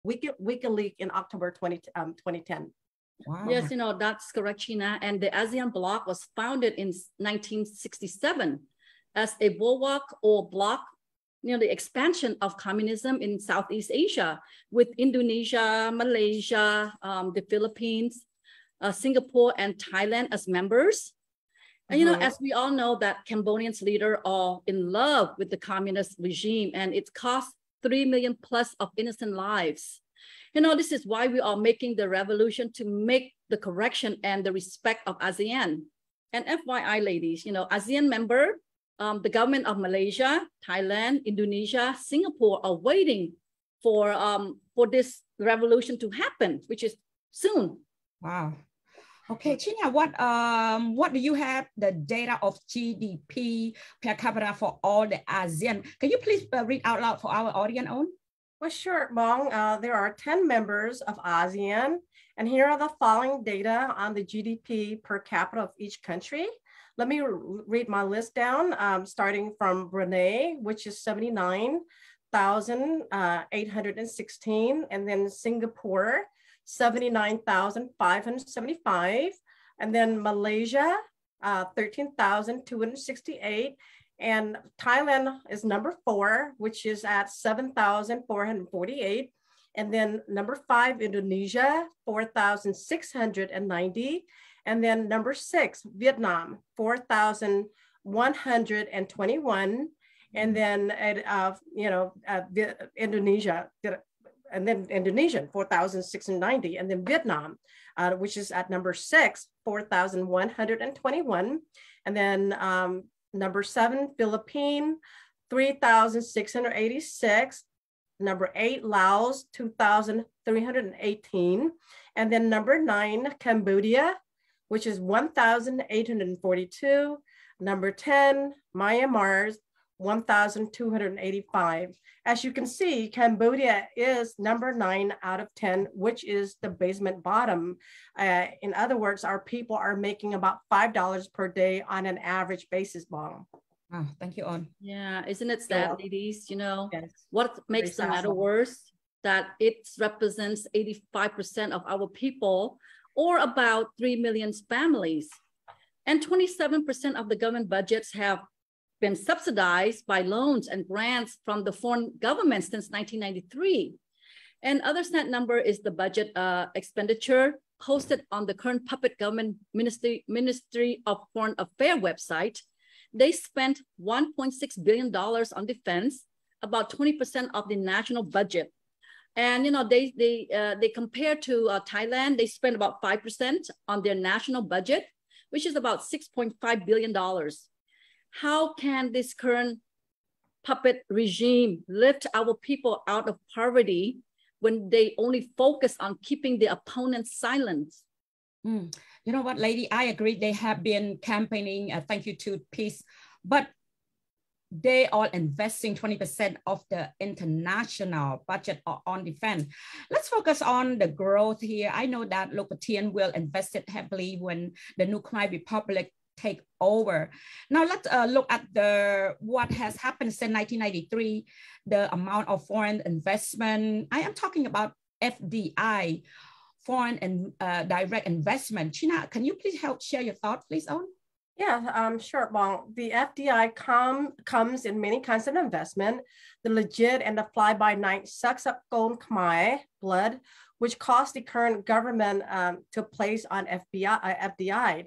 WikiLeaks in October 2010. Wow. Yes, that's correct, China. And the ASEAN bloc was founded in 1967 as a bulwark or bloc, the expansion of communism in Southeast Asia with Indonesia, Malaysia, the Philippines, Singapore, and Thailand as members. And, as we all know that Cambodians leaders are in love with the communist regime, and it cost 3 million plus of innocent lives. This is why we are making the revolution to make the correction and the respect of ASEAN. And FYI, ladies, ASEAN member, the government of Malaysia, Thailand, Indonesia, Singapore are waiting for this revolution to happen, which is soon. Wow. Okay, China, what do you have the data of GDP per capita for all the ASEAN? Can you please read out loud for our audience on? Well, sure, Bong. There are 10 members of ASEAN, and here are the following data on the GDP per capita of each country. Let me read my list down, starting from Brunei, which is 79,816, and then Singapore, 79,575, and then Malaysia, 13,268, and Thailand is number 4, which is at 7,448, and then number 5, Indonesia, 4,690, and then number 6, Vietnam, 4,121, and then Indonesia. And then Indonesian, 4,690, and then Vietnam, which is at number 6, 4,121, and then number 7, Philippines, 3,686, number 8, Laos, 2,318, and then number 9, Cambodia, which is 1,842, number 10, Myanmar, 1,285. As you can see, Cambodia is number 9 out of 10, which is the basement bottom. In other words, our people are making about $5 per day on an average basis, Bong. Oh, thank you, On. Yeah, isn't it sad, ladies? Yes. What makes the matter worse? That it represents 85% of our people, or about 3 million families. And 27% of the government budgets have been subsidized by loans and grants from the foreign governments since 1993. And other sad number is the budget expenditure posted on the current puppet government Ministry of Foreign Affairs website. They spent $1.6 billion on defense, about 20% of the national budget. And they compare to Thailand, they spend about 5% on their national budget, which is about $6.5 billion. How can this current puppet regime lift our people out of poverty when they only focus on keeping the opponents silent? You know what, lady, I agree. They have been campaigning, thank you to peace, but they are investing 20% of the international budget on defense. Let's focus on the growth here. I know that Lokpatian will invest it heavily when the new Khmer Republic take over. Now let's look at what has happened since 1993, the amount of foreign investment. I am talking about FDI, foreign and direct investment. China, can you please help share your thoughts, please, On? Yeah, sure, Bong. The FDI comes in many kinds of investment. The legit and the fly-by-night sucks up gold Khmer blood, which cost the current government to place on FDI.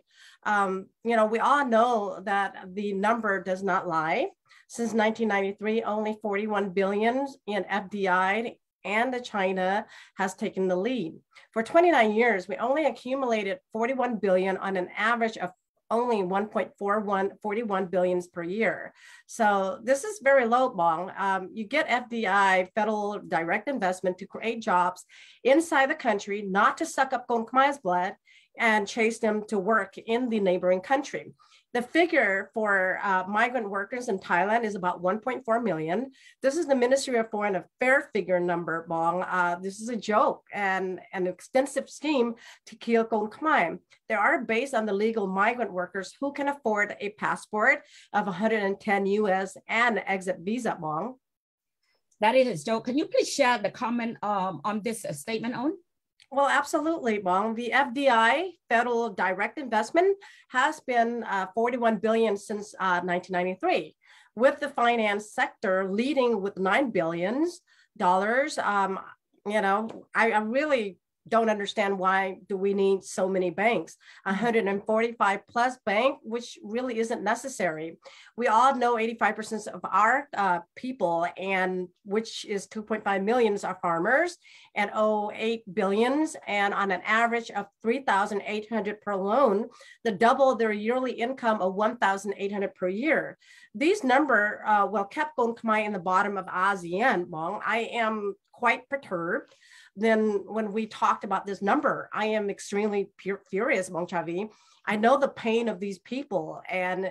We all know that the number does not lie. Since 1993, only 41 billion in FDI and China has taken the lead. For 29 years, we only accumulated 41 billion on an average of only 1.41 billions per year. So this is very low, Bong. You get FDI, federal direct investment, to create jobs inside the country, not to suck up Gong Khmer's blood and chase them to work in the neighboring country. The figure for migrant workers in Thailand is about 1.4 million. This is the Ministry of Foreign Affairs figure number, Bong. This is a joke and an extensive scheme to kill Gong Khmer. They are based on the legal migrant workers who can afford a passport of 110 US and exit visa, Bong. That is, Joe. Can you please share the comment on this statement on? Well, absolutely, Bong. The FDI, federal direct investment, has been 41 billion since 1993, with the finance sector leading with $9 billion. I really don't understand why do we need so many banks, 145 plus bank, which really isn't necessary. We all know 85% of our people, and which is 2.5 million are farmers and owe 8 billions, and on an average of 3,800 per loan, the double their yearly income of 1,800 per year. These number kept Kon Khmer in the bottom of ASEAN, Bong. I am quite perturbed. Then when we talked about this number, I am extremely furious, Bong Chavi. I know the pain of these people, and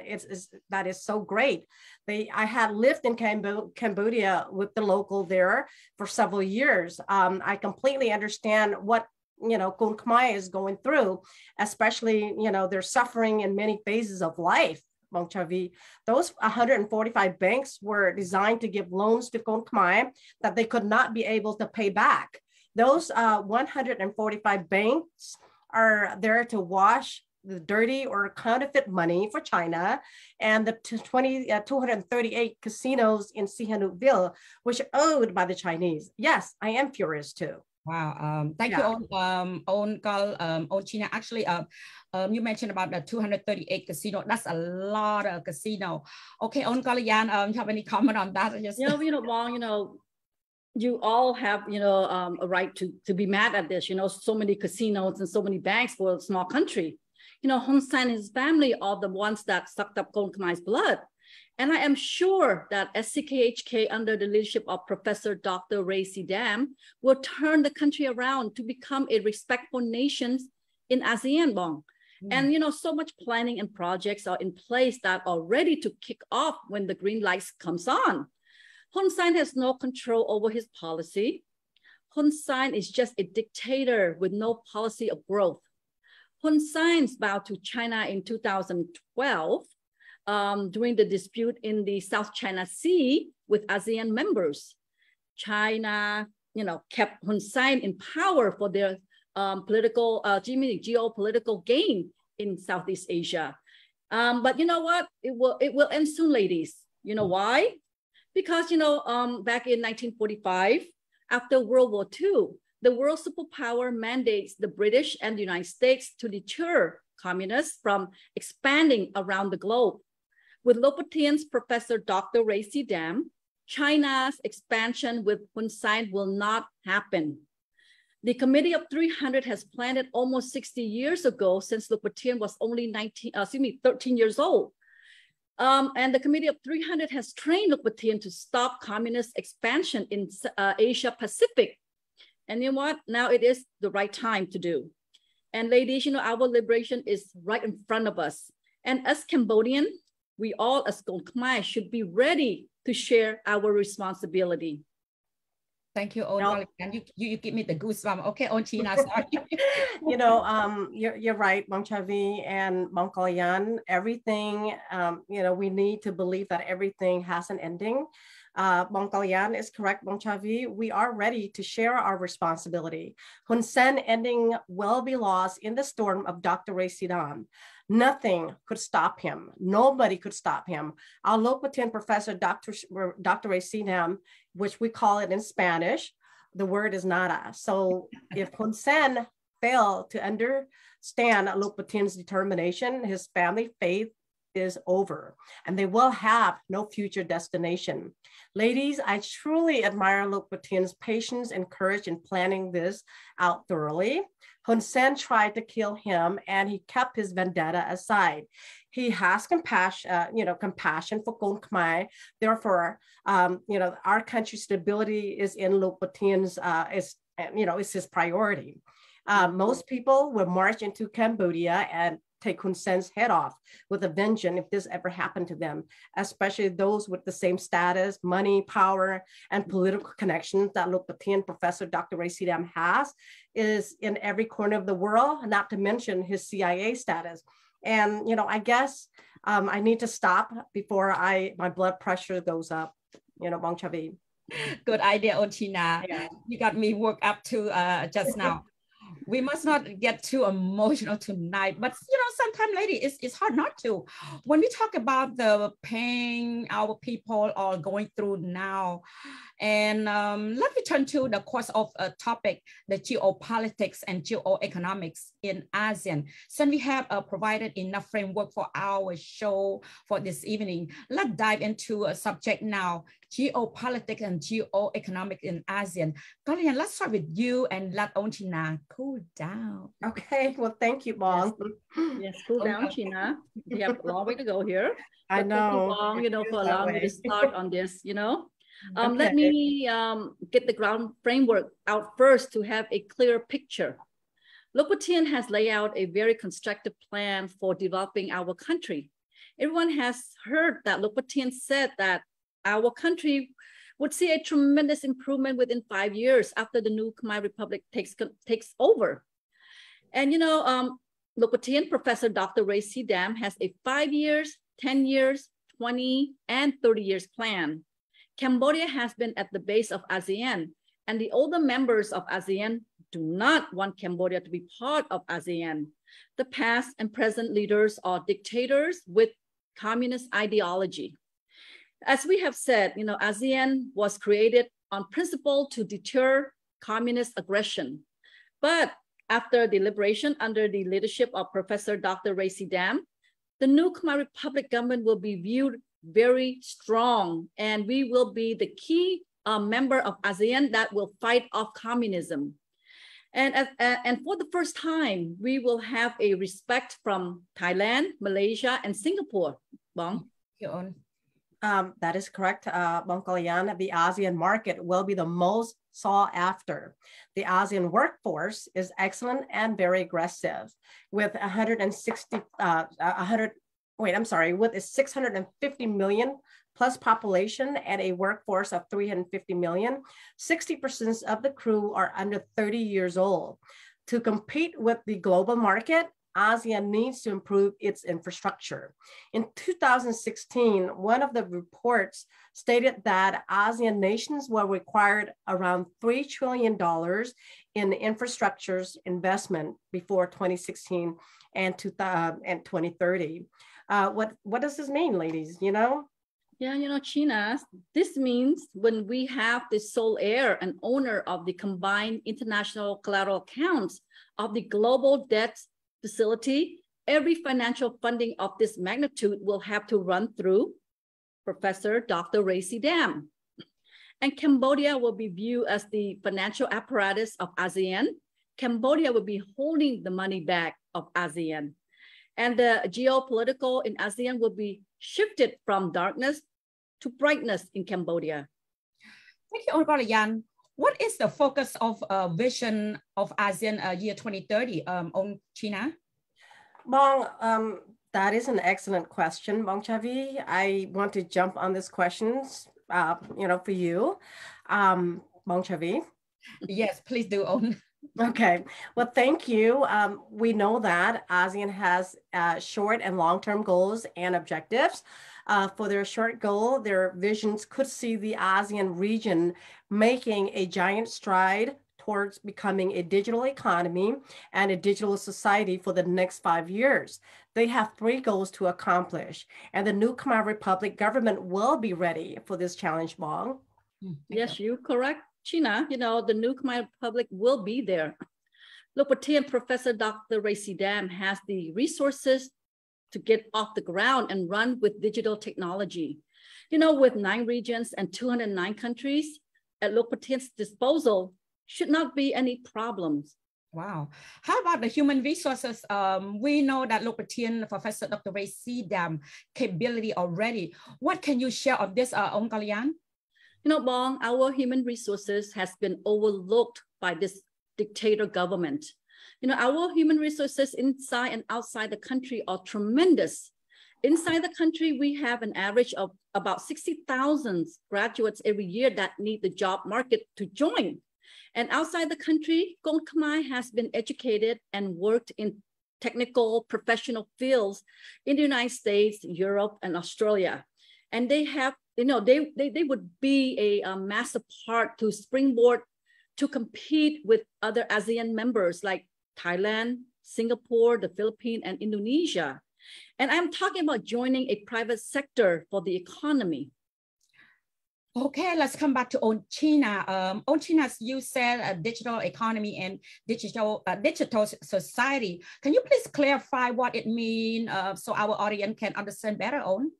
that is so great. I had lived in Cambodia with the local there for several years. I completely understand what Kon Khmer is going through, especially they're suffering in many phases of life. Bong Chavi, those 145 banks were designed to give loans to Kon Khmer that they could not be able to pay back. Those 145 banks are there to wash the dirty or counterfeit money for China, and the 238 casinos in Sihanoukville, which are owned by the Chinese. Yes, I am furious too. Wow. Thank you, On China. Actually, you mentioned about the 238 casino. That's a lot of casino. Okay, On Kalayan, you have any comment on that? Wong, you all have, a right to be mad at this, so many casinos and so many banks for a small country. Hun Sen and his family are the ones that sucked up Kon Khmer's blood. And I am sure that SCKHK, under the leadership of Professor Dr. Ray Sidam, will turn the country around to become a respectful nation in ASEAN, Bong. And, so much planning and projects are in place that are ready to kick off when the green lights comes on. Hun Sen has no control over his policy. Hun Sen is just a dictator with no policy of growth. Hun Sen bowed to China in 2012 during the dispute in the South China Sea with ASEAN members. China, kept Hun Sen in power for their geopolitical gain in Southeast Asia. But you know what? It will end soon, ladies. You know why? Because, back in 1945, after World War II, the world superpower mandates the British and the United States to deter communists from expanding around the globe. With Lopatin's Professor Dr. Ray Sidam, China's expansion with Hun Sen will not happen. The Committee of 300 has planned it almost 60 years ago, since Lopatin was only 13 years old. And the Committee of 300 has trained Lopatin to stop communist expansion in Asia Pacific. And you know what? Now it is the right time to do. And ladies, our liberation is right in front of us. And as Cambodian, we all as Kon Khmer should be ready to share our responsibility. Thank you, On. You give me the goosebumps. Okay, On China, sorry. You're right, Bong Chavi and Bong Kalayan. Everything, we need to believe that everything has an ending. Bong Kalayan is correct, Bong Chavi. We are ready to share our responsibility. Hun Sen ending will be lost in the storm of Dr. Ray Sidam. Nothing could stop him. Nobody could stop him. Our Lopatin Professor, Dr. Ray Sidam, which we call it in Spanish, the word is nada. So if Hun Sen failed to understand Lopatin's determination, his family faith is over, and they will have no future destination. Ladies, I truly admire Lopatin's patience and courage in planning this out thoroughly. Hun Sen tried to kill him, and he kept his vendetta aside. He has compassion for Kon Khmer. Therefore, our country's stability is in Lopatin's, is his priority. Most people will march into Cambodia and take Hun Sen's head off with a vengeance if this ever happened to them, especially those with the same status, money, power, and political connections that Lopatin Professor Dr. Ray Sidam has, is in every corner of the world, not to mention his CIA status. And, I guess I need to stop before my blood pressure goes up, Bong Chavi. Good idea, Ochina. Yeah. You got me worked up to just now. We must not get too emotional tonight, but you know, sometimes, lady, it's hard not to. When we talk about the pain our people are going through now, and let me turn to the course of a topic, the geopolitics and geoeconomics in ASEAN. Since we have provided enough framework for our show for this evening, let's dive into a subject now, geopolitics and geoeconomics in ASEAN. Kalian, let's start with you and let Onchina cool down. Okay, well, thank you, Bong. Yes, cool down, China. You have a long way to go here. I But know. thank you, Bong, you know, for allowing me to start on this, you know. Let Okay. me get the ground framework out first to have a clear picture. Loc Wat Thien has laid out a very constructive plan for developing our country. Everyone has heard that Loc Wat Thien said that our country would see a tremendous improvement within 5 years after the new Khmer Republic takes over. And you know, Loc Wat Thien, Professor Dr. Ray C. Dam has a 5 years, 10 years, 20, and 30 years plan. Cambodia has been at the base of ASEAN, and the older members of ASEAN do not want Cambodia to be part of ASEAN. The past and present leaders are dictators with communist ideology. As we have said, you know, ASEAN was created on principle to deter communist aggression. But after deliberation under the leadership of Professor Dr. Ray C. Dam, the new Khmer Republic government will be viewed very strong, and we will be the key member of ASEAN that will fight off communism. And for the first time, we will have a respect from Thailand, Malaysia, and Singapore. Bong? That is correct, Bong Kalian. The ASEAN market will be the most sought after. The ASEAN workforce is excellent and very aggressive, with with a 650 million plus population and a workforce of 350 million. 60% of the crew are under 30 years old. To compete with the global market, ASEAN needs to improve its infrastructure. In 2016, one of the reports stated that ASEAN nations were required around $3 trillion in infrastructure investment before 2016 and 2030. What does this mean, ladies, you know? Yeah, you know, China, this means when we have the sole heir and owner of the combined international collateral accounts of the global debt facility, every financial funding of this magnitude will have to run through Professor Dr. Ray C. Dam. And Cambodia will be viewed as the financial apparatus of ASEAN. Cambodia will be holding the money back of ASEAN. And the geopolitical in ASEAN will be shifted from darkness to brightness in Cambodia. Thank you, Onralayan. What is the focus of vision of ASEAN year 2030 on China? Bong, that is an excellent question, Bong Chavi. I want to jump on this questions, for you, Bong Chavi. Yes, please do, On. Okay, well, thank you. We know that ASEAN has short and long-term goals and objectives. For their short goal, their visions could see the ASEAN region making a giant stride towards becoming a digital economy and a digital society for the next 5 years. They have 3 goals to accomplish, and the new Khmer Republic government will be ready for this challenge, Bong. Yes, you're correct, China. You know, the new Khmer Republic will be there. Loc Wat Thien, Professor Dr. Ray C. Dam has the resources to get off the ground and run with digital technology. You know, with 9 regions and 209 countries at Loc Wat Thien's disposal, should not be any problems. Wow. How about the human resources? We know that Loc Wat Thien, Professor Dr. Ray C. Dam capability already. What can you share of this, Ong Kalian? You know, Bong, our human resources has been overlooked by this dictator government. You know, our human resources inside and outside the country are tremendous. Inside the country, we have an average of about 60,000 graduates every year that need the job market to join. And outside the country, Kon Khmer has been educated and worked in technical professional fields in the United States, Europe, and Australia. And they have they would be a massive part to springboard to compete with other ASEAN members like Thailand, Singapore, the Philippines, and Indonesia. And I'm talking about joining a private sector for the economy. Okay, let's come back to Onchina. Onchina, as you said, digital economy and digital society. Can you please clarify what it means so our audience can understand better, On?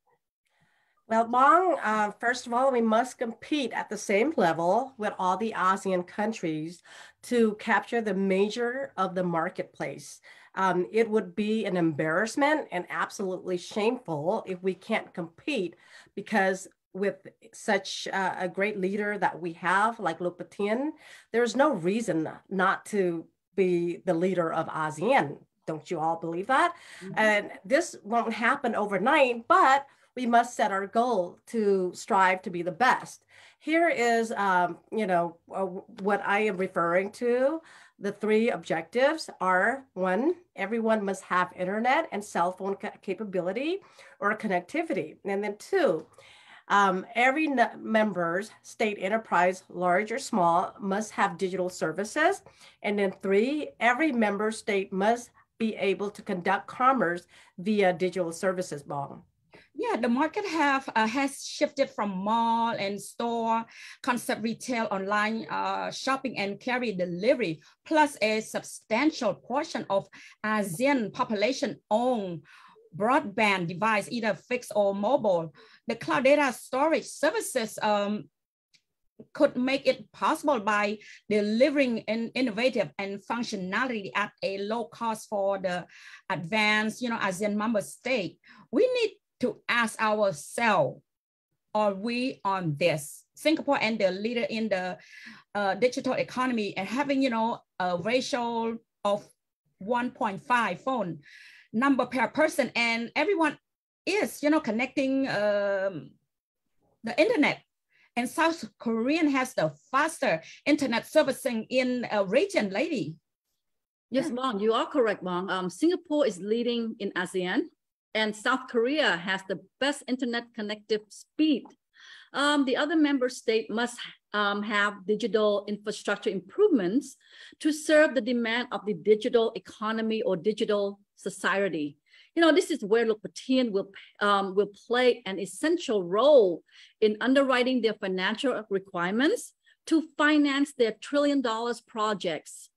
Well, Bong, first of all, we must compete at the same level with all the ASEAN countries to capture the major of the marketplace. It would be an embarrassment and absolutely shameful if we can't compete, because with such a great leader that we have, like Luc Patin, there's no reason not to be the leader of ASEAN. Don't you all believe that? Mm-hmm. And this won't happen overnight, but we must set our goal to strive to be the best. Here is, what I am referring to. The three objectives are: one, everyone must have internet and cell phone capability or connectivity. And then two, every member's state enterprise, large or small, must have digital services. And then three, every member state must be able to conduct commerce via digital services, Bong. Yeah, the market has shifted from mall and store, concept retail, online shopping, and carry delivery, plus a substantial portion of ASEAN population own broadband device, either fixed or mobile. The cloud data storage services could make it possible by delivering an innovative and functionality at a low cost for the advanced, ASEAN member state. We need to ask ourselves, are we on this? Singapore and the leader in the digital economy and having, a ratio of 1.5 phone number per person, and everyone is, connecting the internet. And South Korea has the faster internet servicing in a region, lady. Yes, Bong, you are correct, Bong. Singapore is leading in ASEAN, and South Korea has the best internet connective speed. The other member state must have digital infrastructure improvements to serve the demand of the digital economy or digital society. This is where Luc Patin will play an essential role in underwriting their financial requirements to finance their $1 trillion projects.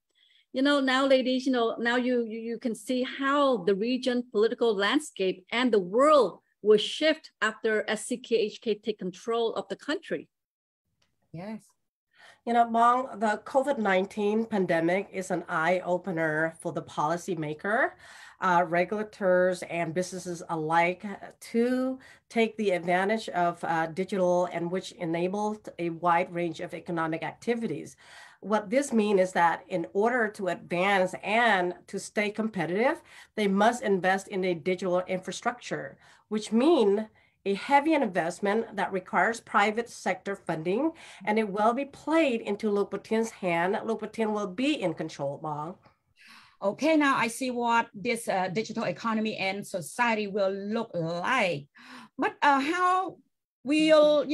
Now, ladies, now you can see how the region political landscape and the world will shift after SCKHK take control of the country. Yes. Bong, the COVID-19 pandemic is an eye-opener for the policymaker, regulators, and businesses alike to take the advantage of digital, and which enabled a wide range of economic activities. What this means is that in order to advance and to stay competitive, they must invest in a digital infrastructure, which means a heavy investment that requires private sector funding, and it will be played into Luc Patin's hand. Luc Patin will be in control, Bong. Okay, now I see what this digital economy and society will look like. But how will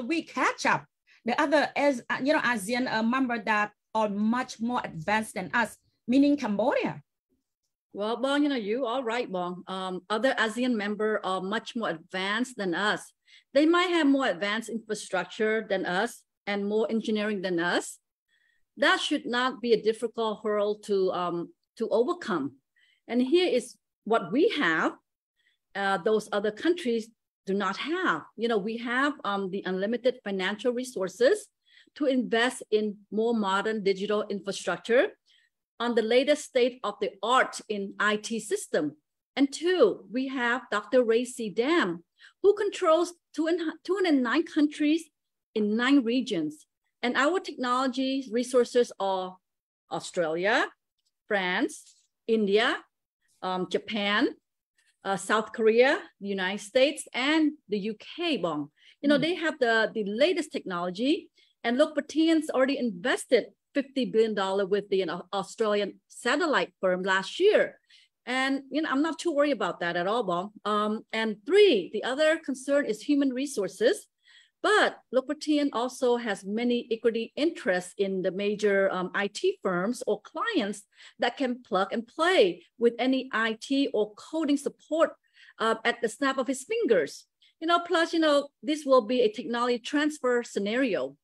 we catch up the other ASEAN member that are much more advanced than us, meaning Cambodia? Well, Bong, you are right, Bong. Other ASEAN members are much more advanced than us. They might have more advanced infrastructure than us and more engineering than us. That should not be a difficult hurdle to overcome. And here is what we have. Those other countries do not have. We have the unlimited financial resources to invest in more modern digital infrastructure on the latest state of the art in IT system. And two, we have Dr. Ray C. Dam, who controls 209 countries in 9 regions. And our technology resources are Australia, France, India, Japan, South Korea, the United States, and the UK, Bong. They have the latest technology, and Luc Patin's already invested $50 billion with the Australian satellite firm last year. And I'm not too worried about that at all, Bong. And 3, the other concern is human resources. But Le Quotidien also has many equity interests in the major IT firms or clients that can plug and play with any IT or coding support at the snap of his fingers. Plus, this will be a technology transfer scenario.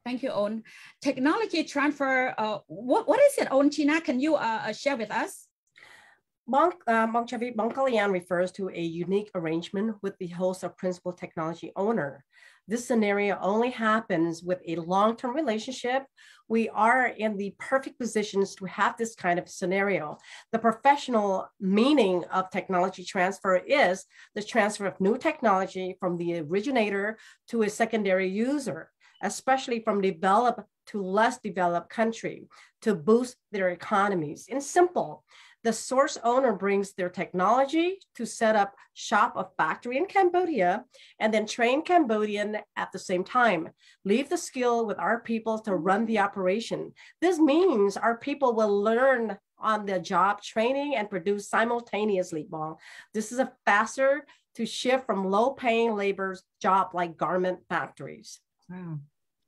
Thank you, On. Technology transfer, what is it, On? China, can you share with us? Bang Kalian refers to a unique arrangement with the host or principal technology owner. This scenario only happens with a long-term relationship. We are in the perfect positions to have this kind of scenario. The professional meaning of technology transfer is the transfer of new technology from the originator to a secondary user, especially from developed to less developed country, to boost their economies. In simple, the source owner brings their technology to set up shop a factory in Cambodia and then train Cambodian at the same time. Leave the skill with our people to run the operation. This means our people will learn on the job training and produce simultaneously. Well, this is a faster to shift from low-paying labor's job like garment factories. Wow.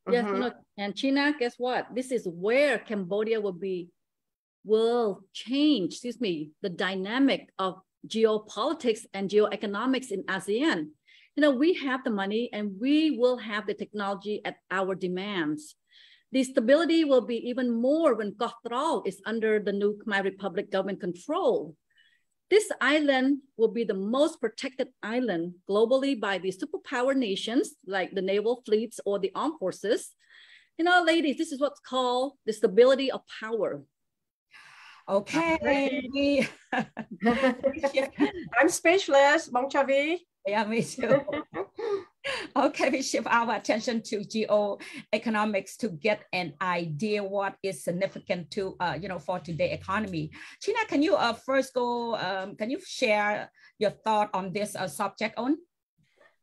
Yes, and China, guess what? This is where Cambodia will change, the dynamic of geopolitics and geoeconomics in ASEAN. We have the money and we will have the technology at our demands. The stability will be even more when Koh Tao is under the new Khmer Republic government control. This island will be the most protected island globally by the superpower nations like the naval fleets or the armed forces. Ladies, this is what's called the stability of power. Okay. I'm speechless, Bang Chavi. Yeah, me too. Okay, we shift our attention to geo-economics to get an idea what is significant to for today's economy. China, can you first go? Can you share your thought on this subject on?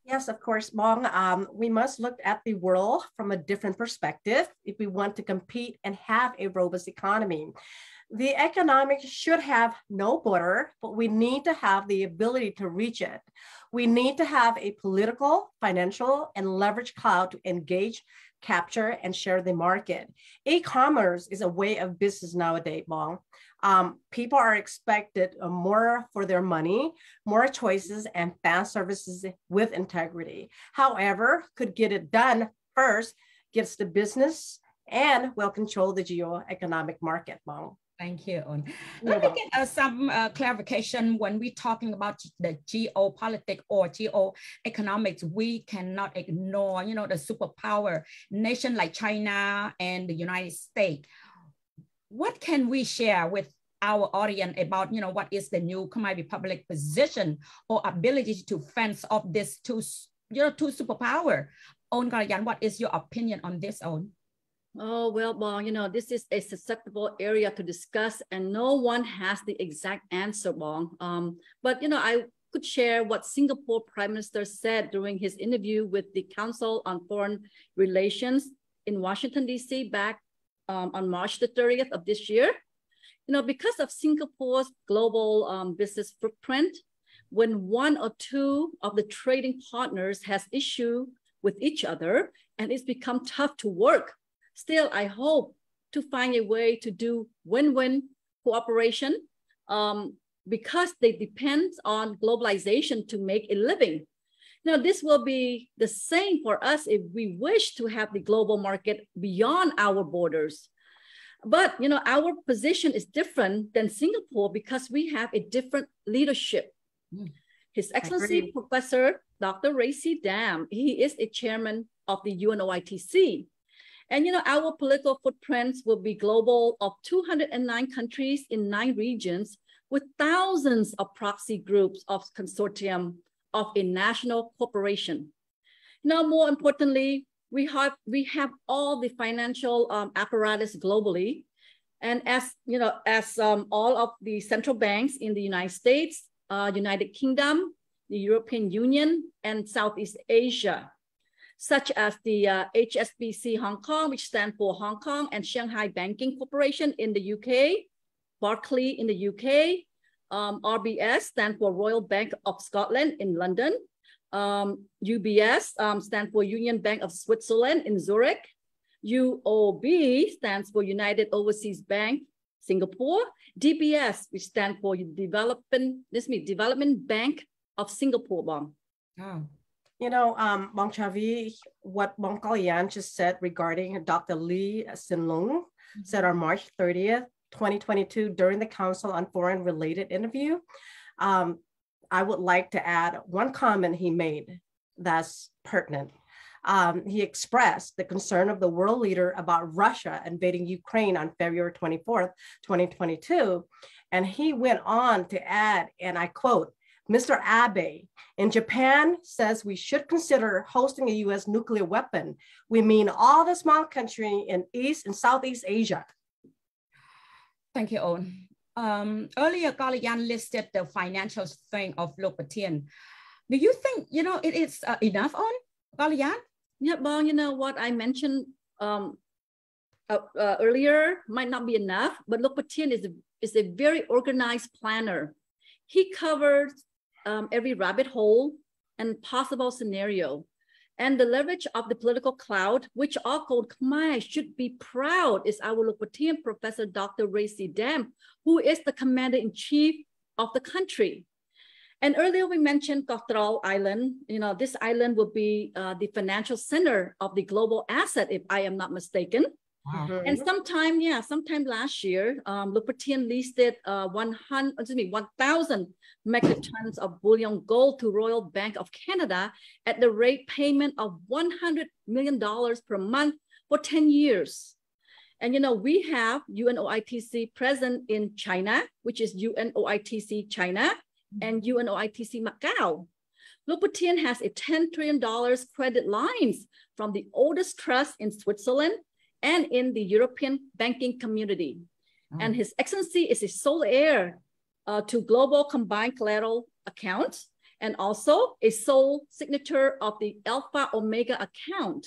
Yes, of course, Bong. We must look at the world from a different perspective if we want to compete and have a robust economy. The economics should have no border, but we need to have the ability to reach it. We need to have a political, financial, and leverage cloud to engage, capture, and share the market. E-commerce is a way of business nowadays, Bong. People are expected more for their money, more choices, and fast services with integrity. However, could get it done first, gets the business, and will control the geo-economic market, Bong. Thank you. Let me get some clarification. When we're talking about the geopolitics or geo-economics, we cannot ignore, the superpower nation like China and the United States. What can we share with our audience about, what is the new Khmer Republic position or ability to fence off this two superpower? On Karayan, what is your opinion on this, On? Oh, well, this is a susceptible area to discuss and no one has the exact answer, Bong. But, I could share what Singapore Prime Minister said during his interview with the Council on Foreign Relations in Washington, D.C. back on March the 30th of this year. Because of Singapore's global business footprint, when one or two of the trading partners has issue with each other and it's become tough to work, still, I hope to find a way to do win-win cooperation because they depend on globalization to make a living. Now, this will be the same for us if we wish to have the global market beyond our borders. But, our position is different than Singapore because we have a different leadership. His Excellency Professor Dr. Ray C. Dam, he is a chairman of the UNOITC. And our political footprints will be global of 209 countries in 9 regions with thousands of proxy groups of consortium of a national corporation. Now, more importantly, we have all the financial apparatus globally. And as all of the central banks in the United States, United Kingdom, the European Union, and Southeast Asia, such as the HSBC Hong Kong, which stands for Hong Kong and Shanghai Banking Corporation in the UK, Barclays in the UK, RBS stands for Royal Bank of Scotland in London, UBS stands for Union Bank of Switzerland in Zurich. UOB stands for United Overseas Bank, Singapore. DBS, which stands for Development Bank of Singapore, Bong. Oh. You know, Bong Chavi, what Bong Kalian just said regarding Dr. Lee Hsien-loong said on March 30th, 2022, during the Council on Foreign Related interview, I would like to add one comment he made that's pertinent. He expressed the concern of the world leader about Russia invading Ukraine on February 24th, 2022. And he went on to add, and I quote, Mr. Abe, in Japan says we should consider hosting a US nuclear weapon. We mean all the small countries in East and Southeast Asia. Thank you, Owen. Earlier, Kalian listed the financial strength of Loc Batin. Do you think, you know, it is enough, on Kalian? Yeah, well, you know what I mentioned earlier might not be enough, but Loc Batin is a very organized planner. He covers every rabbit hole and possible scenario. And the leverage of the political cloud, which all called KHMER should be proud, is our Loc Batin Professor Dr. Ray C. Dam, who is the commander-in-chief of the country. And earlier we mentioned Cocktail Island. You know, this island will be the financial center of the global asset, if I am not mistaken. Wow. And sometime last year, Loc Batin listed 1,000 metric tons of bullion gold to Royal Bank of Canada at the rate payment of $100 million per month for 10 years. And, you know, we have UNOITC present in China, which is UNOITC China and UNOITC Macau. Loc Batin has a $10 trillion credit lines from the oldest trust in Switzerland and in the European banking community. Oh. And His Excellency is a sole heir to global combined collateral accounts and also a sole signature of the Alpha Omega account.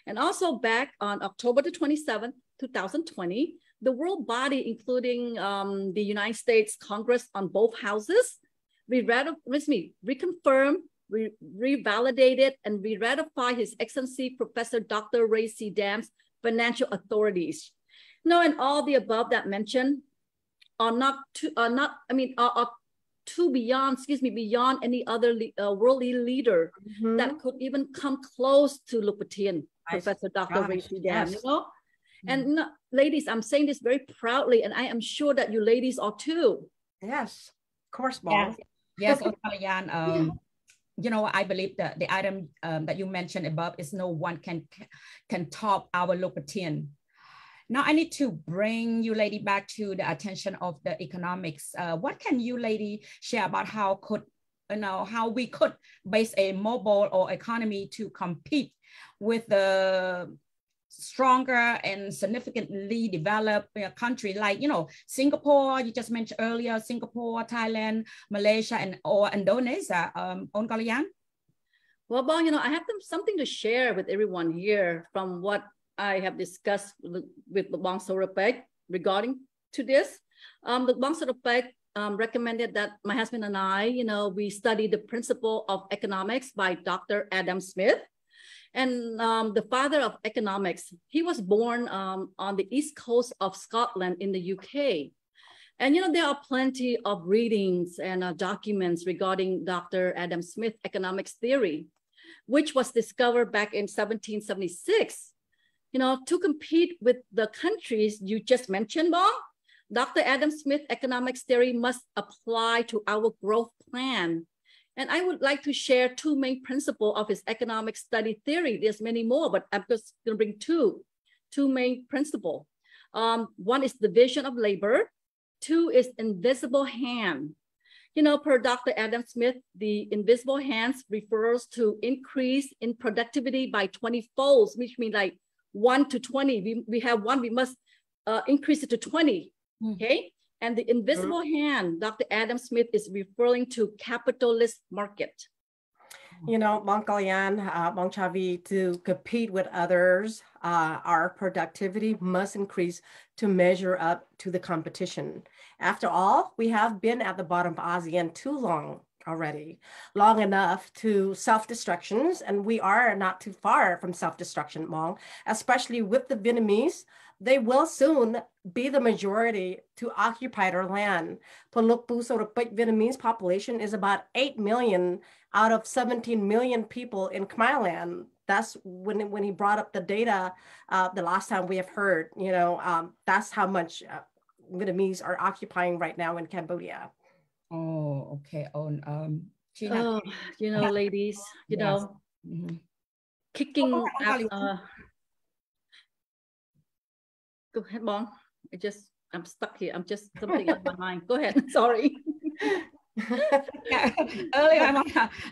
And also back on October the 27th, 2020, the world body, including the United States Congress on both houses, reconfirmed, revalidated, and re-ratified His Excellency Professor Dr. Ray C. Dam's financial authorities. No, and all the above that mentioned are beyond any other worldly leader that could even come close to Loc Batin, Professor Dr. Ray C. Dam, you know? And ladies, I'm saying this very proudly, and I am sure that you ladies are too. Yes, of course, Bob. Yes, Kalian, you know, I believe that the item that you mentioned above is no one can top our Loc Batin. Now I need to bring you lady back to the attention of the economics. What can you lady share about how we could base a mobile or economy to compete with the stronger and significantly developed country like, you know, Singapore, you just mentioned earlier, Singapore, Thailand, Malaysia, or Indonesia, on Kalian? Well, Bong, you know, I have something to share with everyone here from what I have discussed with Bong Sorapek regarding to this. The Bong Sorapek recommended that my husband and I, you know, we study the principle of economics by Dr. Adam Smith. And the father of economics, he was born on the east coast of Scotland in the UK. And, you know, there are plenty of readings and documents regarding Dr. Adam Smith economics theory, which was discovered back in 1776. You know, to compete with the countries you just mentioned, Bong, Dr. Adam Smith economics theory must apply to our growth plan. And I would like to share two main principles of his economic study theory. There's many more, but I'm just going to bring two main principles. One is division of labor. Two is invisible hand. You know, per Dr. Adam Smith, the invisible hands refers to increase in productivity by 20 folds, which means like 1 to 20. We have 1, we must increase it to 20, okay? And the invisible hand, Dr. Adam Smith is referring to capitalist market. You know, Bong Kalian, Bong Chavi, to compete with others, our productivity must increase to measure up to the competition. After all, we have been at the bottom of ASEAN too long. already long enough to self-destructions, and we are not too far from self-destruction, Mong, especially with the Vietnamese. They will soon be the majority to occupy their land. So the Vietnamese population is about 8 million out of 17 million people in Khmer land. That's when he brought up the data the last time we have heard, that's how much Vietnamese are occupying right now in Cambodia. Oh, okay. Gina. Ladies, yes. Kicking out, go ahead, Mom. I'm stuck here. I'm just something on my mind. Go ahead. Sorry. Yeah. Earlier,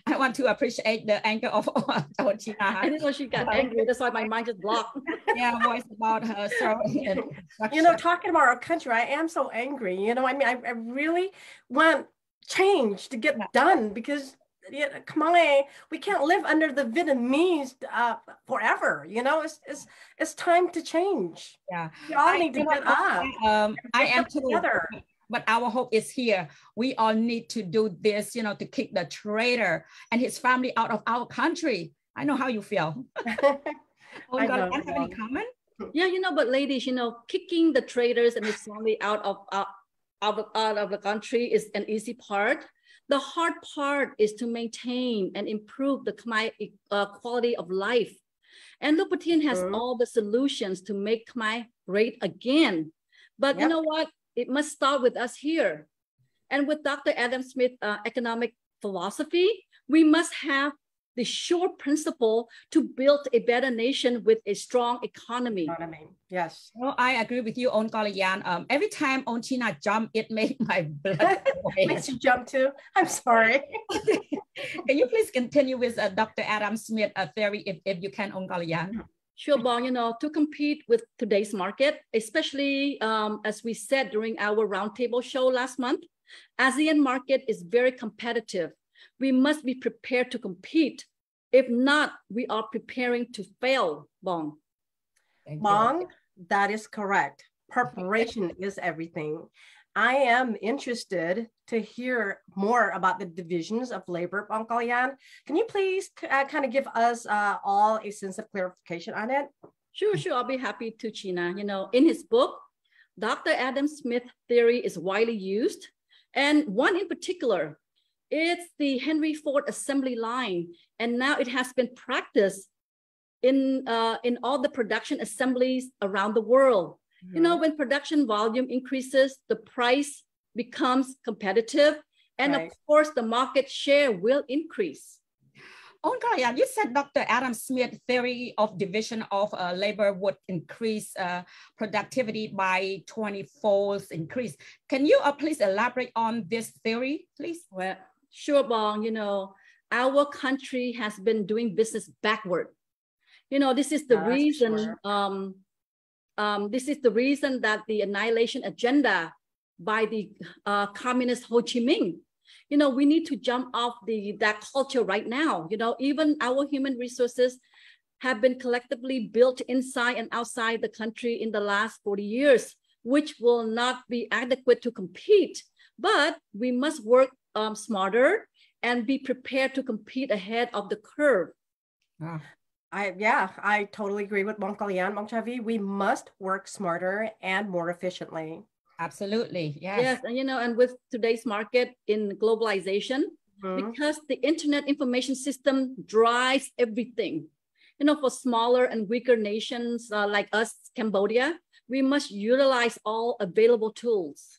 I want to appreciate the anger of Gina. I didn't know she got angry. That's why my mind just blocked. Yeah, voice about her. Talking about our country, I am so angry. I really want change to get done, because Khmer, we can't live under the Vietnamese forever. It's time to change. Yeah, we all need to get up. I am together. But our hope is here. We all need to do this, to kick the traitor and his family out of our country. I know how you feel. I know. Have any comment? Yeah, but ladies, kicking the traitors and his family out of the country is an easy part. The hard part is to maintain and improve the Khmer quality of life. And Luc Patien has all the solutions to make Khmer great again. But you know what? It must start with us here. And with Dr. Adam Smith's economic philosophy, we must have the sure principle to build a better nation with a strong economy. Yes. Well, I agree with you, On Kalayan. Every time On China jump, it made my blood makes you jump too. I'm sorry. Can you please continue with Dr. Adam Smith's theory, if you can, On Kalayan? Sure, Bong, to compete with today's market, especially as we said during our roundtable show last month, ASEAN market is very competitive. We must be prepared to compete. If not, we are preparing to fail, Bong. Bong, that is correct. Preparation is everything. I am interested to hear more about the divisions of labor, Bong Kalayan. Can you please kind of give us all a sense of clarification on it? Sure. I'll be happy to, China. In his book, Dr. Adam Smith's theory is widely used. And one in particular, it's the Henry Ford assembly line. And now it has been practiced in all the production assemblies around the world. When production volume increases, the price becomes competitive. And of course, the market share will increase. On Kalayan, you said Dr. Adam Smith's theory of division of labor would increase productivity by 20-fold increase. Can you please elaborate on this theory, please? Well, sure, Bong. Our country has been doing business backward. This is the reason. This is the reason that the annihilation agenda by the communist Ho Chi Minh, we need to jump off that culture right now. Even our human resources have been collectively built inside and outside the country in the last 40 years, which will not be adequate to compete. But we must work smarter and be prepared to compete ahead of the curve. I totally agree with Bong Kalayan, Bong Chavi. We must work smarter and more efficiently. Absolutely, yes. Yes, and with today's market in globalization, because the internet information system drives everything. For smaller and weaker nations like us, Cambodia, we must utilize all available tools.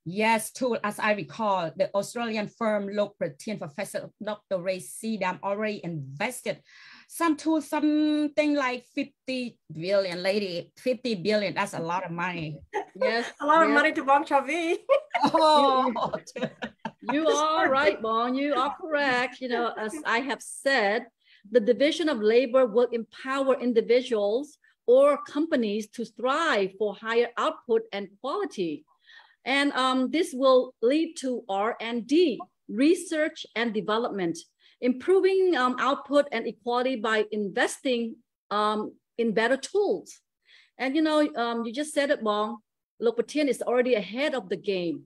Yes, as I recall, the Australian firm Luc Patien, Professor Dr. Ray Sedam already invested some tools, something like 50 billion, lady. 50 billion, that's a lot of money. Yes. A lot of money to Bong Chavi. Oh. You are right, Bong. You are correct. As I have said, the division of labor will empower individuals or companies to strive for higher output and quality. And this will lead to R&D, research and development, improving output and equality by investing in better tools. And you just said it, Bong, Luc Patien is already ahead of the game.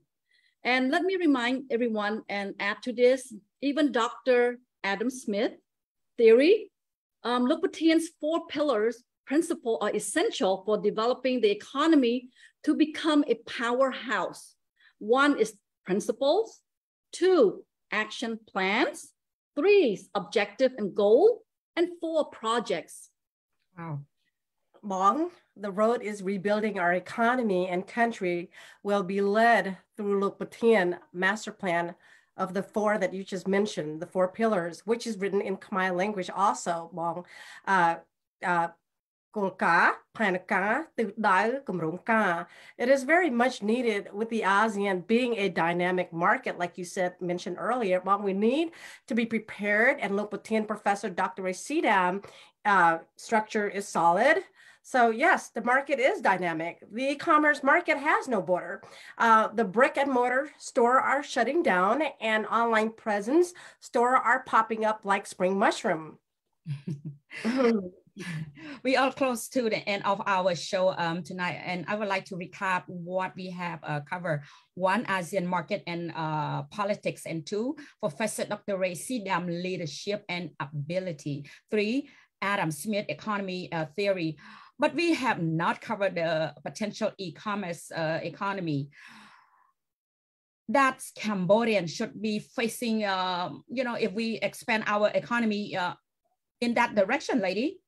And let me remind everyone and add to this, even Dr. Adam Smith theory, Lopatian's 4 pillars principle are essential for developing the economy to become a powerhouse. 1 is principles, 2, action plans, 3, objective and goal, and 4, projects. Wow. Bong, the road is rebuilding our economy and country will be led through Lopatian master plan of the 4 that you just mentioned, the 4 pillars, which is written in Khmer language also, Bong. It is very much needed with the ASEAN being a dynamic market, like you mentioned earlier. But we need to be prepared, and Lopatian Professor Dr. Sidam structure is solid. So yes, the market is dynamic. The e-commerce market has no border. The brick and mortar store are shutting down, and online presence store are popping up like spring mushroom. We are close to the end of our show tonight, and I would like to recap what we have covered. 1, ASEAN market and politics, and 2, Professor Dr. Ray Sidam, leadership and ability. 3, Adam Smith, economy theory. But we have not covered the potential e-commerce economy that Cambodian should be facing, if we expand our economy in that direction, lady.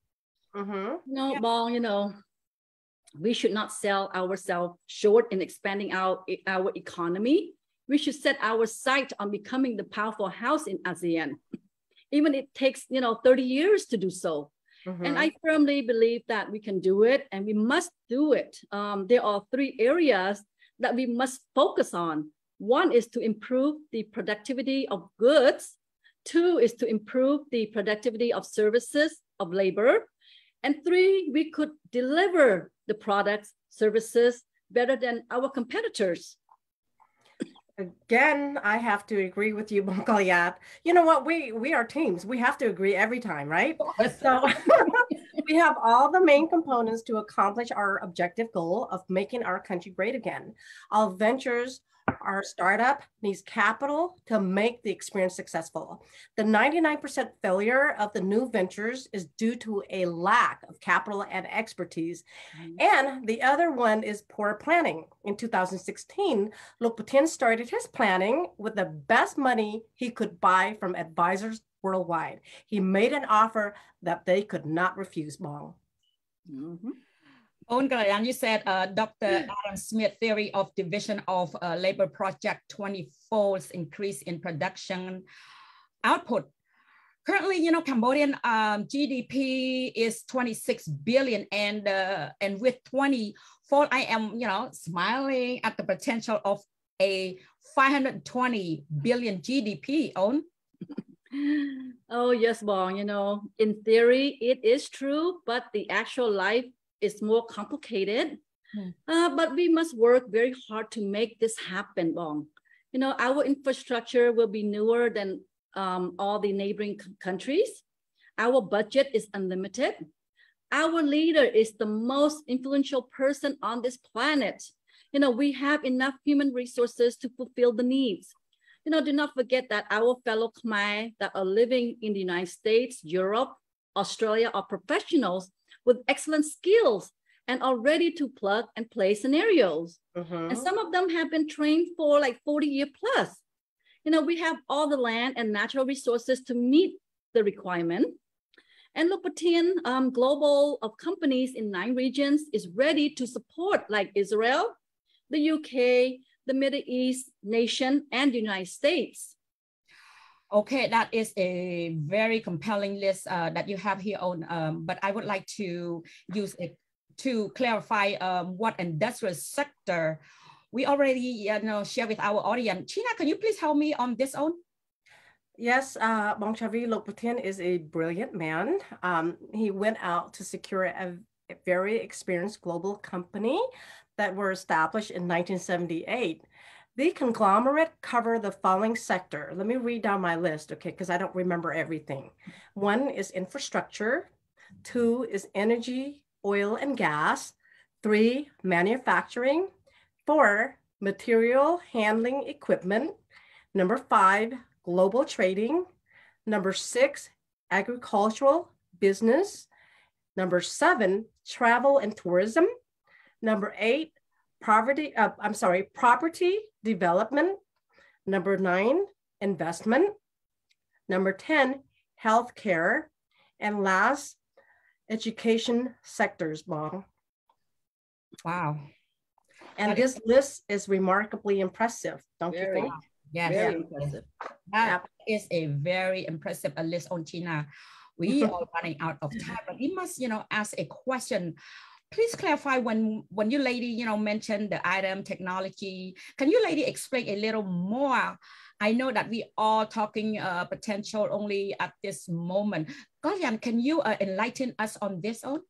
No, Bong, we should not sell ourselves short in expanding our economy. We should set our sight on becoming the powerful house in ASEAN. Even it takes, 30 years to do so. And I firmly believe that we can do it, and we must do it. There are 3 areas that we must focus on. 1 is to improve the productivity of goods. 2 is to improve the productivity of services, of labor. And 3, we could deliver the products, services better than our competitors. Again, I have to agree with you, Bongkalyat. You know what? We are teams. We have to agree every time, right? So we have all the main components to accomplish our objective goal of making our country great again. Our ventures, our startup needs capital to make the experience successful. The 99% failure of the new ventures is due to a lack of capital and expertise. And the other one is poor planning. In 2016, Lopatian started his planning with the best money he could buy from advisors worldwide. He made an offer that they could not refuse, Bong. And you said Dr. Adam Smith theory of division of labor project 20-fold increase in production output. Currently, Cambodian GDP is 26 billion, and with 20-fold, I am, smiling at the potential of a 520 billion GDP. Oh yes, Bong. In theory, it is true, but the actual life is more complicated. But we must work very hard to make this happen, Bong. Our infrastructure will be newer than all the neighboring countries. Our budget is unlimited. Our leader is the most influential person on this planet. We have enough human resources to fulfill the needs. Do not forget that our fellow Khmer that are living in the United States, Europe, Australia are professionals with excellent skills and are ready to plug and play scenarios. And some of them have been trained for like 40 years plus. We have all the land and natural resources to meet the requirement. And Lopatian global of companies in 9 regions is ready to support like Israel, the UK, the Middle East nation, and the United States. Okay, that is a very compelling list that you have here on, but I would like to use it to clarify what industrial sector we already share with our audience. China, can you please help me on this one? Yes, Bong Chavi Lopatian is a brilliant man. He went out to secure a very experienced global company that were established in 1978. The conglomerate cover the following sector. Let me read down my list, okay, because I don't remember everything. 1 is infrastructure. 2 is energy, oil and gas. 3, manufacturing. 4, material handling equipment. Number 5, global trading. Number 6, agricultural business. Number 7, travel and tourism. Number 8, property development. Number 9, investment. Number 10, healthcare. And last, education sectors, Bong. Wow. And this list is remarkably impressive, don't you think? Yes, very impressive. That is a very impressive list on China. We are running out of time, but we must, ask a question. Please clarify when you lady, mentioned the item technology. Can you lady explain a little more? I know that we are talking potential only at this moment. Galian, can you enlighten us on this one?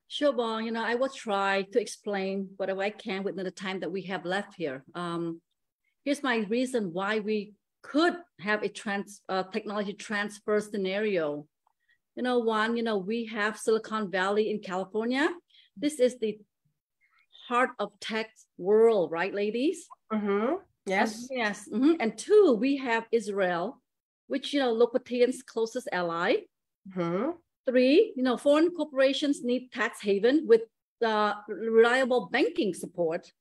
Sure, Bong. I will try to explain whatever I can within the time that we have left here. Here's my reason why we could have a technology transfer scenario. One, we have Silicon Valley in California. This is the heart of tech world, right, ladies? Mm-hmm. Yes. Yes. Mm-hmm. And 2, we have Israel, which, Lopatian's closest ally. Mm-hmm. 3, foreign corporations need tax haven with reliable banking support.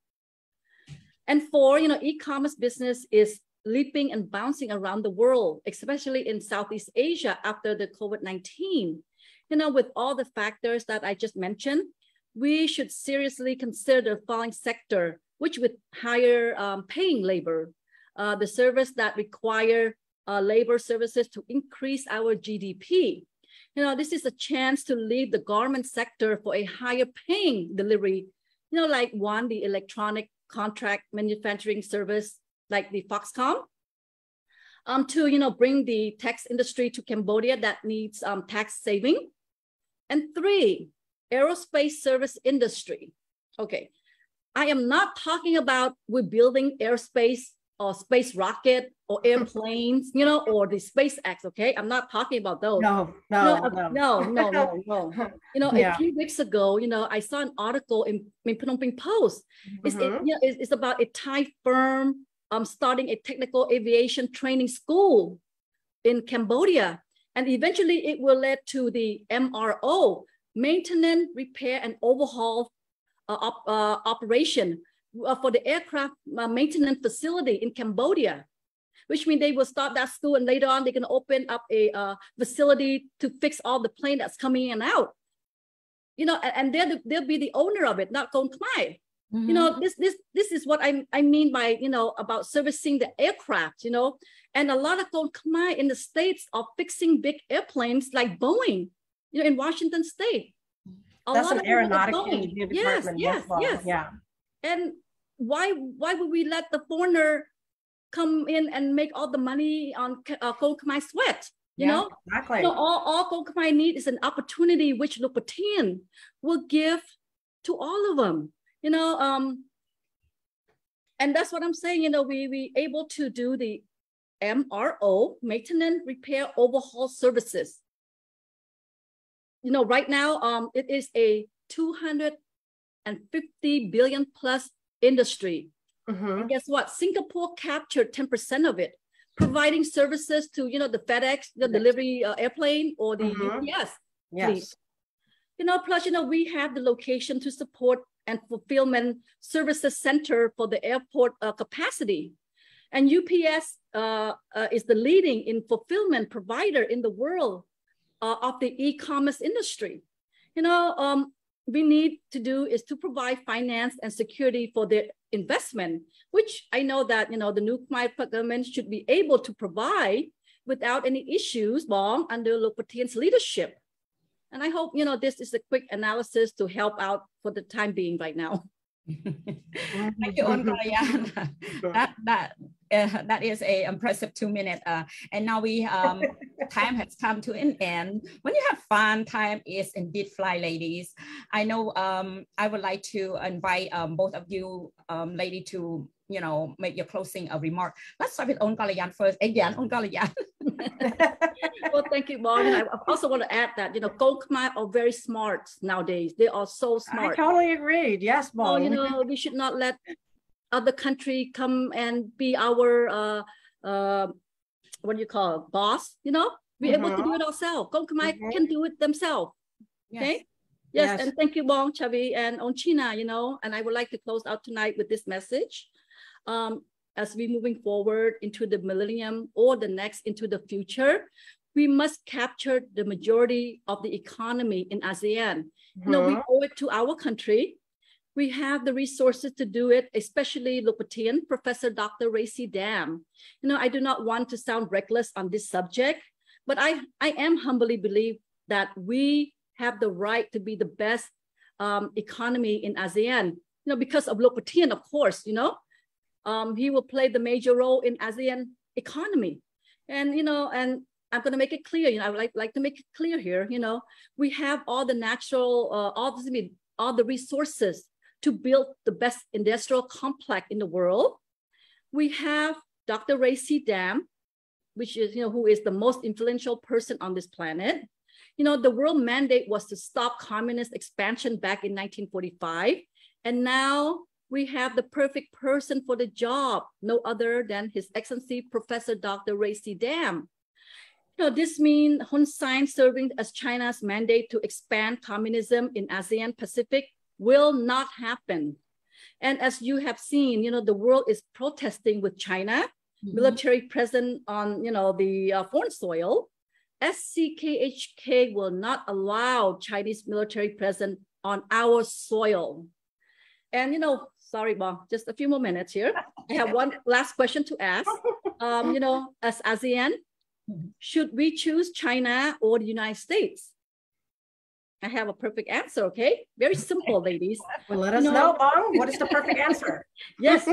And 4, e-commerce business is leaping and bouncing around the world, especially in Southeast Asia after the COVID-19. With all the factors that I just mentioned, we should seriously consider the following sector, which with higher paying labor, the service that require labor services to increase our GDP. This is a chance to leave the garment sector for a higher paying delivery, like one, the electronic contract manufacturing service, like the Foxconn. 2, bring the tax industry to Cambodia that needs tax saving. And 3, aerospace service industry. Okay, I am not talking about we're building aerospace or space rocket or airplanes, or the SpaceX, okay? I'm not talking about those. No. A few weeks ago, I saw an article in Phnom Penh Post. It's about a Thai firm starting a technical aviation training school in Cambodia. And eventually it will lead to the MRO, maintenance, repair, and overhaul operation for the aircraft maintenance facility in Cambodia, which means they will start that school and later on they can open up a facility to fix all the plane that's coming in and out. And they'll be the owner of it, not Kon Khmer. Mm-hmm. This is what I mean by about servicing the aircraft. And a lot of Kon Khmer in the States are fixing big airplanes like Boeing. In Washington State. That's an aeronautics engineering department. Yes. Yeah. And why would we let the foreigner come in and make all the money on Kon Khmer sweat? You know? Exactly. All Kon Khmer need is an opportunity which Le Patin will give to all of them. And that's what I'm saying. We able to do the MRO, maintenance, repair, overhaul services. Right now, it is a 250 billion plus industry. Mm-hmm. And guess what? Singapore captured 10% of it, providing services to, the FedEx, the delivery airplane, or the UPS. Yes. Plus, we have the location to support and fulfillment services center for the airport capacity. And UPS is the leading in fulfillment provider in the world of the e-commerce industry. We need to do is to provide finance and security for their investment, which I know that, the new Khmer government should be able to provide without any issues under Le Patin's leadership. And I hope, this is a quick analysis to help out for the time being right now. Thank you, Galian. That is a impressive 2 minutes. And now time has come to an end. When you have fun, time is indeed fly, ladies. I know I would like to invite both of you, lady, to make your closing remark. Let's start with Galian first. Again, Galian. Well, thank you, Bong. I also want to add that, Kon Khmer are very smart nowadays. They are so smart. I totally agreed. Yes, Bong. We should not let other country come and be our what do you call it, boss, you know, be able to do it ourselves. Gong Khmer can do it themselves. Okay. Yes. And thank you, Bong, Chavi, and Onchina, you know, and I would like to close out tonight with this message. As we're moving forward into the millennium or the next into the future, we must capture the majority of the economy in ASEAN. You know, we owe it to our country. We have the resources to do it, especially Lopatien, Professor Dr. Racy Dam. You know, I do not want to sound reckless on this subject, but I am humbly believe that we have the right to be the best economy in ASEAN, you know, because of Lopatien, of course, you know. He will play the major role in ASEAN economy. And, you know, and I'm going to make it clear, you know, I would like to make it clear here, you know, we have all the natural, all the resources to build the best industrial complex in the world. We have Dr. Racy Dam, which is, you know, who is the most influential person on this planet. You know, the world mandate was to stop communist expansion back in 1945. And now we have the perfect person for the job, no other than His Excellency Professor Dr. Racy Dam. You know, this means Hun Sen serving as China's mandate to expand communism in ASEAN Pacific will not happen. And as you have seen, you know, the world is protesting with China, military presence on, you know, the foreign soil. SCKHK will not allow Chinese military presence on our soil. And, you know, sorry, Bong, just a few more minutes here. I have one last question to ask. You know, as ASEAN, should we choose China or the United States? I have a perfect answer, okay? Very simple, ladies. Well, let us know, Bong. What is the perfect answer? Yes,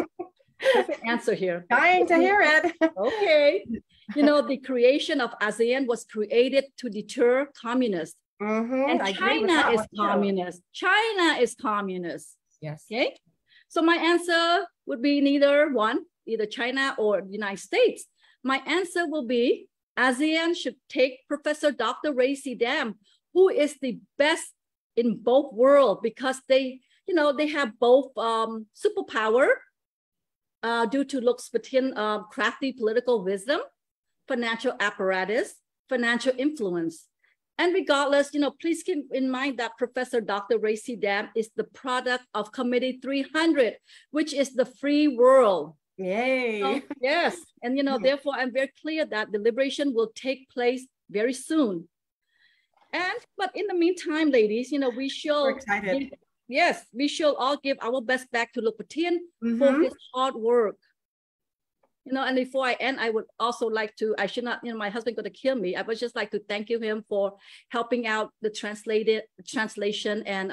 perfect answer here. Dying to hear it. Okay. You know, the creation of ASEAN was created to deter communists. And China is communist. China is communist. Yes. Okay. So my answer would be neither one, either China or the United States. My answer will be ASEAN should take Professor Dr. Racy Dam, who is the best in both worlds, because they, you know, they have both superpower due to Lopatien crafty political wisdom, financial apparatus, financial influence. And regardless, you know, please keep in mind that Professor Dr. Racy Dam is the product of Committee 300, which is the free world. Yay. So, yes. And, you know, therefore, I'm very clear that the liberation will take place very soon. And, but in the meantime, ladies, you know, we shall, yes, we shall all give our best back to Lopatien for his hard work. You know, and before I end, I would also like to, I should not, you know, my husband going to kill me. I would just like to thank him for helping out the translation and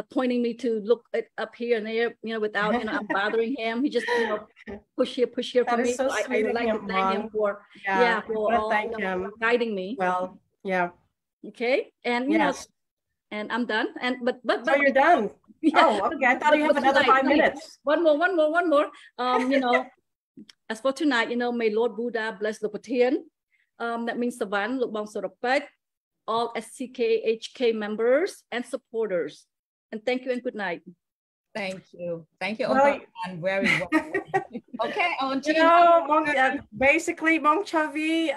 pointing me to look up here and there, you know, without, you know, I'm bothering him. He just, you know, push here for me. So I would like to thank him for, for all, you know, for guiding me. Well, yeah. Okay. And, you know, and I'm done. And, but so you're done. Yeah. Oh, okay. I thought you have another 5 minutes. One more. You know, as for tonight, you know, may Lord Buddha bless Lopatien. That means Savan, Luk Bong Sorapet, all SCKHK members and supporters. And thank you and good night. Thank you. Thank you, well, and very well. Okay, on you know, basically, Bong Chavi,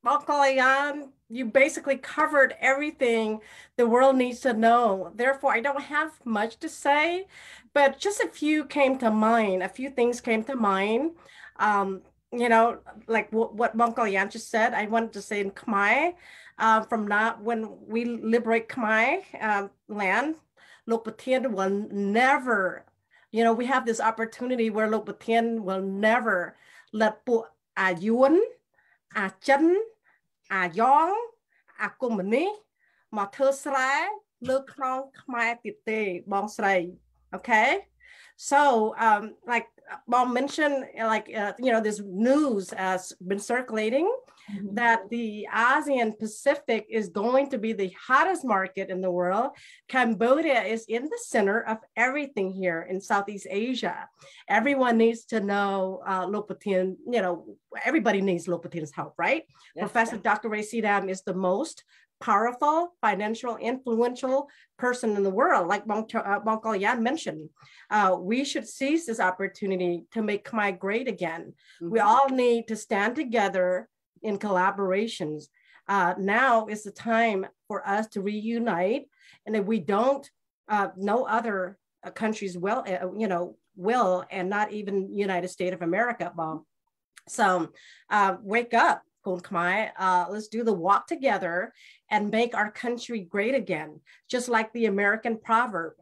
Bong Kalayan, you basically covered everything the world needs to know. Therefore, I don't have much to say, but just a few came to mind. A few things came to mind. You know, like what Bong Kalayan just said, I wanted to say in Khmer, from now, when we liberate Khmer land, Lopatien will never, you know, we have this opportunity where Lopatien will never let Pu A Yuen, A Chen, A Yong, A Kumani, Ma Thơ Srai, Le Krong Khmer Tite, Bong Srai. Okay? So, like Bong mentioned, like, you know, this news has been circulating that the ASEAN Pacific is going to be the hottest market in the world. Cambodia is in the center of everything here in Southeast Asia. Everyone needs to know Lopatien, you know, everybody needs Lopatien's help, right? Yes. Professor Dr. Racy Dam is the most powerful, financial, influential person in the world, like Bong Kalyan mentioned. We should seize this opportunity to make Khmer great again. We all need to stand together in collaborations. Now is the time for us to reunite, and if we don't, no other countries will, will, and not even United States of America. So wake up, Kon Khmer. Let's do the walk together and make our country great again. Just like the American proverb,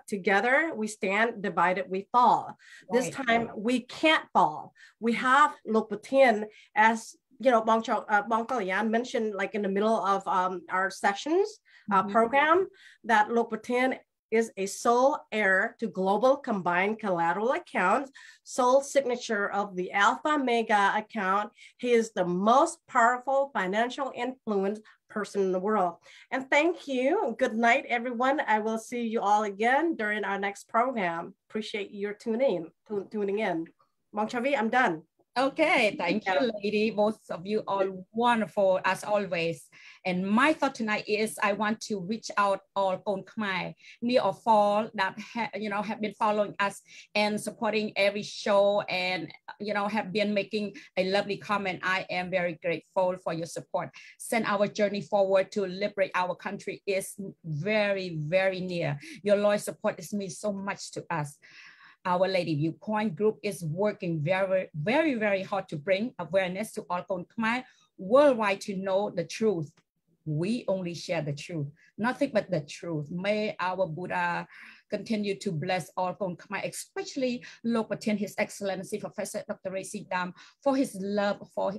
together we stand, divided we fall. Right. This time we can't fall. We have Lok Patin, as Bong Kalyan mentioned, like in the middle of our sessions program, that Lok Patin is a sole heir to global combined collateral accounts, sole signature of the Alpha Mega account. He is the most powerful financial influence person in the world. And thank you. Good night, everyone. I will see you all again during our next program. Appreciate your tuning in. Bong Chavi, I'm done. Okay, thank you, lady. Both of you are wonderful as always. And my thought tonight is I want to reach out all Kon Khmer, near or far, that have been following us and supporting every show, and have been making a lovely comment. I am very grateful for your support. Send our journey forward to liberate our country is very, very near. Your loyal support means so much to us. Our Lady Viewpoint group is working very, very, very hard to bring awareness to all Kon Khmer worldwide to know the truth. We only share the truth, nothing but the truth. May our Buddha continue to bless all Kon Khmer, especially Lok Patin, His Excellency Professor Dr. Racy Dam, for his love for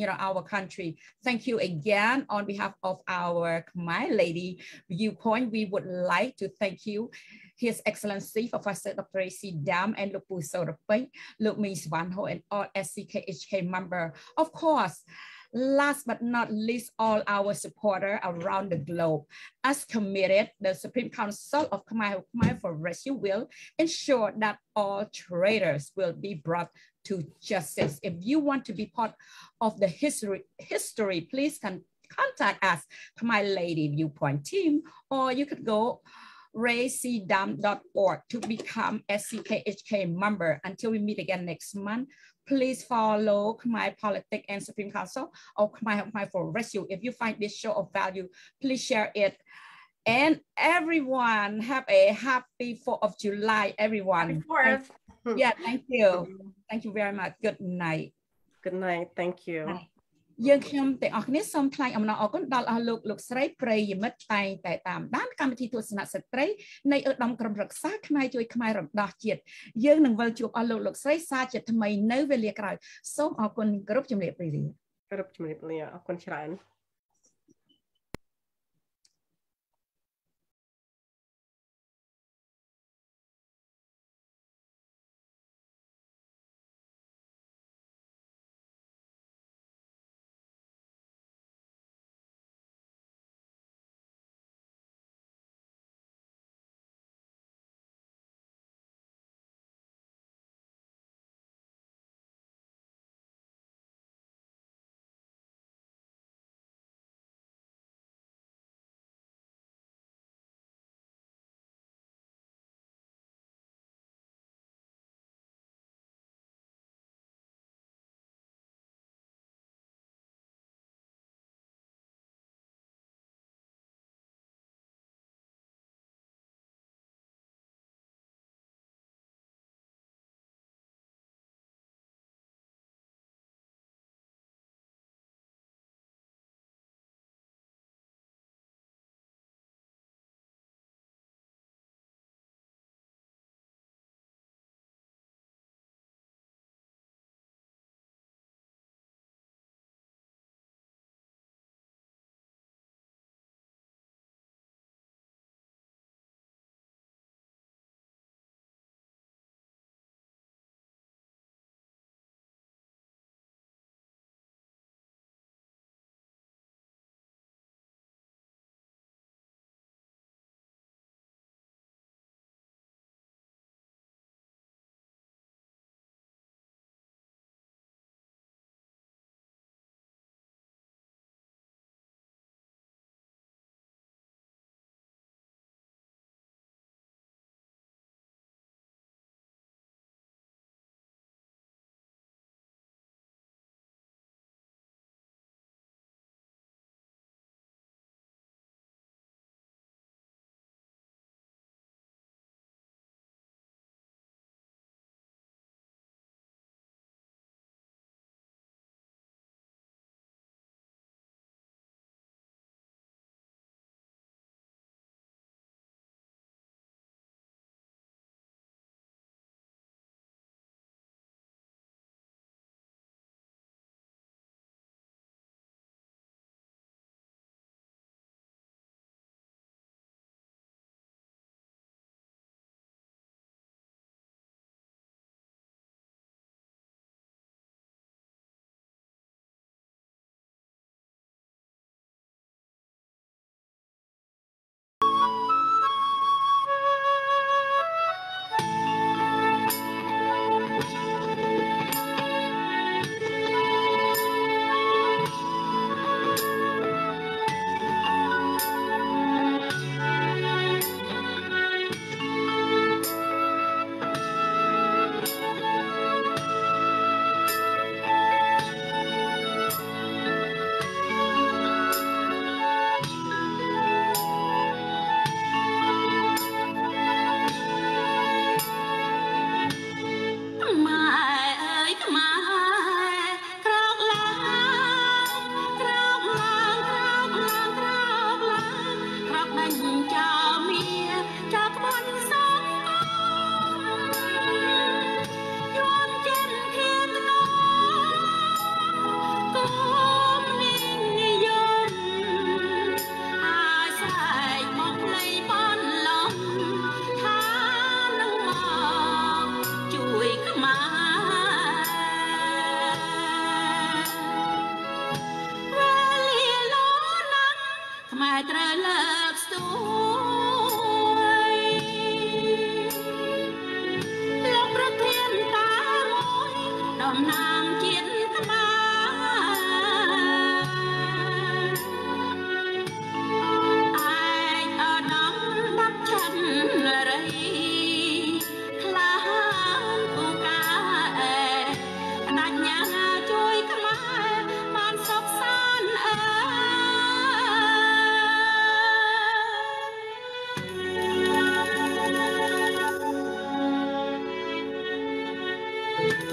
our country. Thank you again on behalf of our Khmer Lady Viewpoint. We would like to thank you, His Excellency Professor Dr. Racy Dam and Luk Pu Sorapai, Luk Mi Swanho, and all SCKHK member. Of course, last but not least, all our supporters around the globe. As committed, the Supreme Council of Khmer for Rescue will ensure that all traitors will be brought to justice. If you want to be part of the history, please contact us, Khmer Lady Viewpoint team, or you could go raycdam.org to become SCKHK member. Until we meet again next month, please follow Khmer Politics and Supreme Council of Khmer for Rescue. If you find this show of value, please share it. And everyone, have a happy 4th of July, everyone. Happy 4th. Yeah, thank you. Thank you very much. Good night. Good night. Thank you. Bye. យើងខ្ញុំទាំងអស់គ្នាសូមថ្លែងអំណរអគុណដល់អស់លោកស្រីប្រិយមិត្តតែងតែតាមដានកម្មវិធីទស្សនៈស្ត្រីនៃឧត្តមក្រុមប្រឹក្សាខ្មែរជួយខ្មែររំដោះជាតិយើងនឹងវិលជួបអស់លោកស្រីសាជាថ្មីនៅវេលាក្រោយសូមអរគុណគ្រប់ជំរាបលាអរគុណច្រើន Thank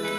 you.